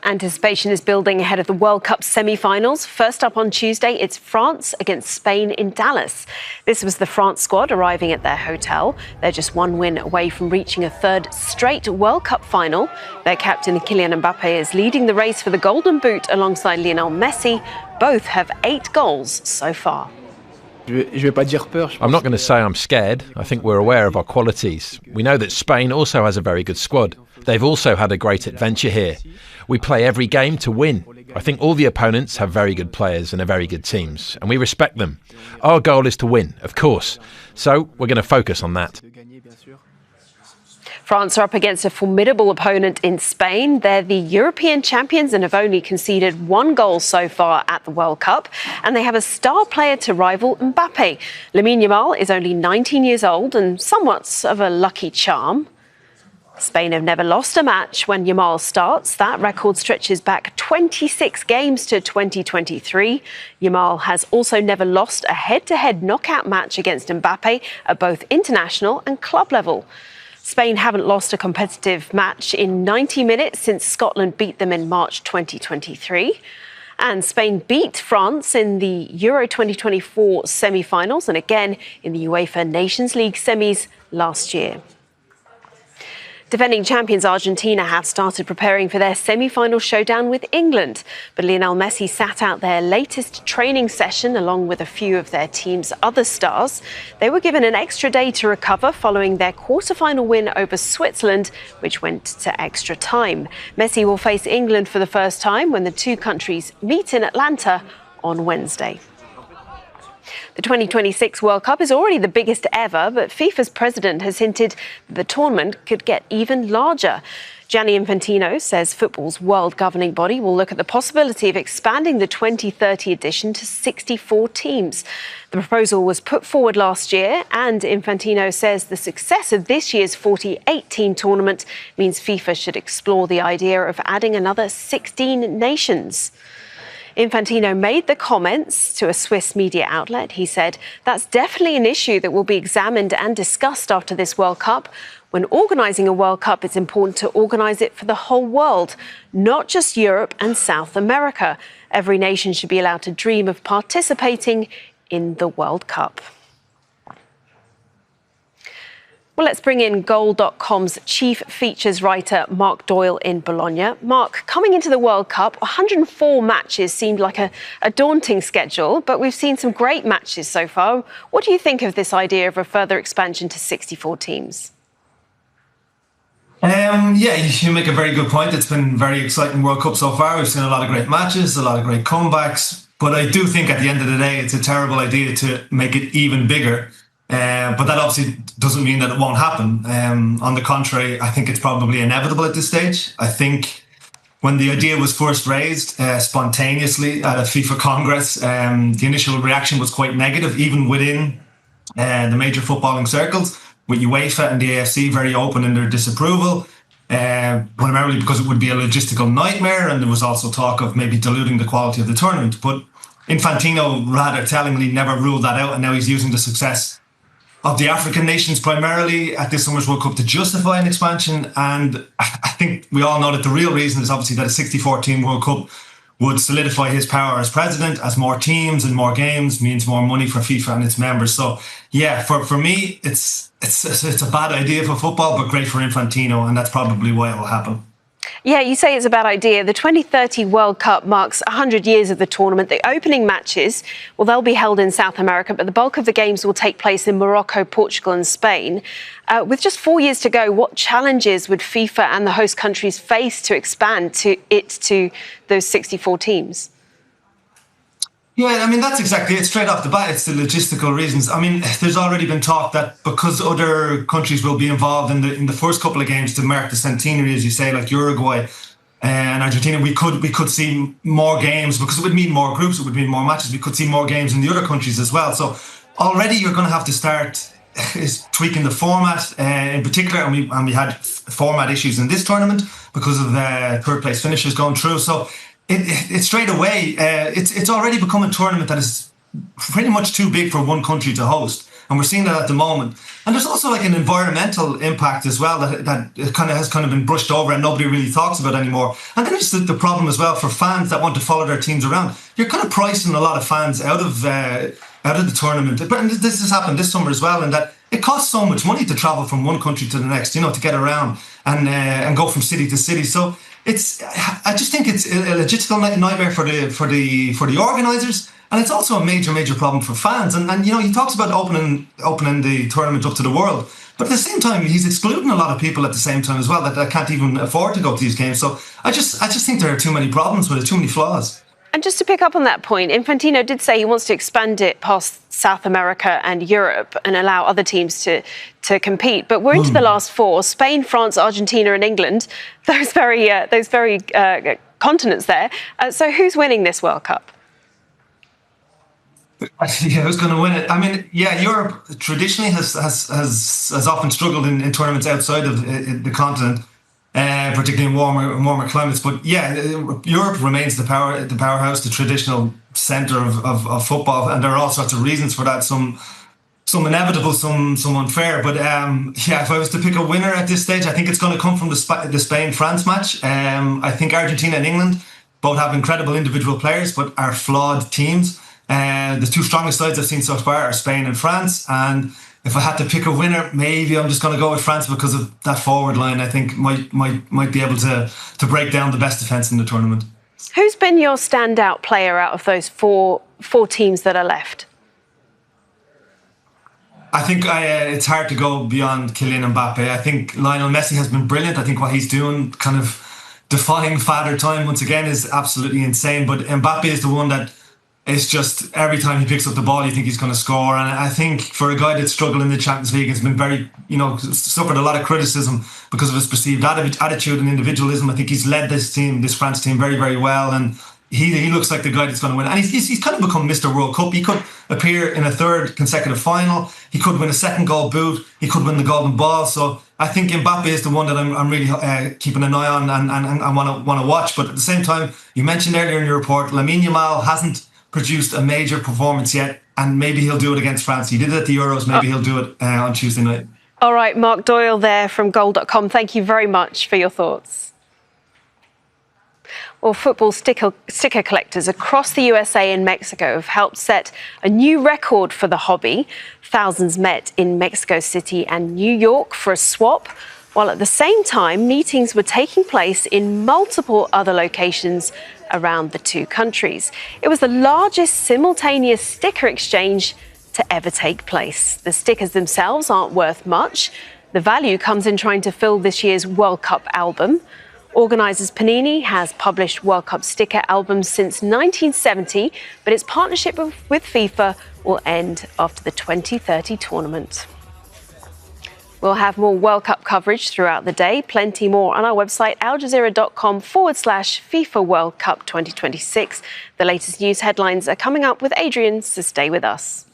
Anticipation is building ahead of the World Cup semi-finals. First up on Tuesday, it's France against Spain in Dallas. This was the France squad arriving at their hotel. They're just one win away from reaching a third straight World Cup final. Their captain Kylian Mbappe is leading the race for the Golden Boot alongside Lionel Messi. Both have 8 goals so far. I'm not going to say I'm scared. I think we're aware of our qualities. We know that Spain also has a very good squad. They've also had a great adventure here. We play every game to win. I think all the opponents have very good players and are very good teams, and we respect them. Our goal is to win, of course. So we're going to focus on that. France are up against a formidable opponent in Spain. They're the European champions and have only conceded 1 goal so far at the World Cup. And they have a star player to rival Mbappe. Lamine Yamal is only 19 years old and somewhat of a lucky charm. Spain have never lost a match when Yamal starts. That record stretches back 26 games to 2023. Yamal has also never lost a head-to-head knockout match against Mbappe at both international and club level. Spain haven't lost a competitive match in 90 minutes since Scotland beat them in March 2023. And Spain beat France in the Euro 2024 semi-finals and again in the UEFA Nations League semis last year. Defending champions Argentina have started preparing for their semi-final showdown with England. But Lionel Messi sat out their latest training session along with a few of their team's other stars. They were given an extra day to recover following their quarter-final win over Switzerland, which went to extra time. Messi will face England for the first time when the two countries meet in Atlanta on Wednesday. The 2026 World Cup is already the biggest ever, but FIFA's president has hinted that the tournament could get even larger. Gianni Infantino says football's world governing body will look at the possibility of expanding the 2030 edition to 64 teams. The proposal was put forward last year, and Infantino says the success of this year's 48-team tournament means FIFA should explore the idea of adding another 16 nations. Infantino made the comments to a Swiss media outlet. He said, "That's definitely an issue that will be examined and discussed after this World Cup. When organising a World Cup, it's important to organise it for the whole world, not just Europe and South America. Every nation should be allowed to dream of participating in the World Cup." Well, let's bring in Goal.com's chief features writer, Mark Doyle in Bologna. Mark, coming into the World Cup, 104 matches seemed like a daunting schedule, but we've seen some great matches so far. What do you think of this idea of a further expansion to 64 teams? Yeah, you make a very good point. It's been a very exciting World Cup so far. We've seen a lot of great matches, a lot of great comebacks. But I do think at the end of the day, it's a terrible idea to make it even bigger. But that obviously doesn't mean that it won't happen. On the contrary, I think it's probably inevitable at this stage. I think when the idea was first raised spontaneously at a FIFA Congress, the initial reaction was quite negative, even within the major footballing circles, with UEFA and the AFC very open in their disapproval, primarily because it would be a logistical nightmare, and there was also talk of maybe diluting the quality of the tournament. But Infantino rather tellingly never ruled that out, and now he's using the success of the African nations primarily at this summer's World Cup to justify an expansion. And I think we all know that the real reason is obviously that a 64-team World Cup would solidify his power as president, as more teams and more games means more money for FIFA and its members. So yeah, for me, it's a bad idea for football, but great for Infantino, and that's probably why it will happen. Yeah, you say it's a bad idea. The 2030 World Cup marks 100 years of the tournament. The opening matches, well, they'll be held in South America, but the bulk of the games will take place in Morocco, Portugal and Spain. With just 4 years to go, what challenges would FIFA and the host countries face to expand to those 64 teams? Yeah, I mean, that's exactly it. Straight off the bat, it's the logistical reasons. I mean, there's already been talk that because other countries will be involved in the first couple of games to mark the centenary, as you say, like Uruguay and Argentina, we could see more games because it would mean more groups, it would mean more matches. We could see more games in the other countries as well. So already you're going to have to start tweaking the format in particular, and we had format issues in this tournament because of third place finishers going through. So It straight away, it's already become a tournament that is pretty much too big for one country to host. And we're seeing that at the moment. And there's also like an environmental impact as well that has been brushed over and nobody really talks about anymore. And then it's the problem as well for fans that want to follow their teams around. You're kind of pricing a lot of fans out of the tournament. And this has happened this summer as well, in that it costs so much money to travel from one country to the next, you know, to get around and go from city to city. So I just think it's a logistical nightmare for the organisers, and it's also a major problem for fans. And you know, he talks about opening the tournament up to the world, but at the same time, he's excluding a lot of people at the same time as well that can't even afford to go to these games. So I just think there are too many problems with it, too many flaws. And just to pick up on that point, Infantino did say he wants to expand it past South America and Europe and allow other teams to compete. But we're into the last four: Spain, France, Argentina, and England. Those very continents there. So who's winning this World Cup? Yeah, who's going to win it? I mean, yeah, Europe traditionally has often struggled in tournaments outside of the continent. Particularly in warmer climates, but yeah, Europe remains the powerhouse, the traditional centre of football, and there are all sorts of reasons for that. Some inevitable, some unfair. But yeah, if I was to pick a winner at this stage, I think it's going to come from the Spain-France match. I think Argentina and England both have incredible individual players, but are flawed teams. The two strongest sides I've seen so far are Spain and France, and if I had to pick a winner, maybe I'm just going to go with France because of that forward line. I think might be able to break down the best defence in the tournament. Who's been your standout player out of those four teams that are left? I think it's hard to go beyond Kylian Mbappe. I think Lionel Messi has been brilliant. I think what he's doing, kind of defying father time once again, is absolutely insane. But Mbappe is the one that, it's just every time he picks up the ball, you think he's going to score. And I think for a guy that's struggled in the Champions League, has been very, you know, suffered a lot of criticism because of his perceived attitude and individualism. I think he's led this France team, very, very well. And he looks like the guy that's going to win. And he's kind of become Mr. World Cup. He could appear in a third consecutive final. He could win a second gold boot. He could win the golden ball. So I think Mbappe is the one that I'm really keeping an eye on and want to watch. But at the same time, you mentioned earlier in your report, Lamine Yamal hasn't produced a major performance yet, and maybe he'll do it against France. He did it at the Euros, maybe he'll do it on Tuesday night. All right, Mark Doyle there from goal.com. Thank you very much for your thoughts. Well, football sticker collectors across the USA and Mexico have helped set a new record for the hobby. Thousands met in Mexico City and New York for a swap, while at the same time, meetings were taking place in multiple other locations around the two countries. It was the largest simultaneous sticker exchange to ever take place. The stickers themselves aren't worth much. The value comes in trying to fill this year's World Cup album. Organisers Panini has published World Cup sticker albums since 1970, but its partnership with FIFA will end after the 2030 tournament. We'll have more World Cup coverage throughout the day, plenty more on our website, aljazeera.com/FIFA World Cup 2026. The latest news headlines are coming up with Adrian, so stay with us.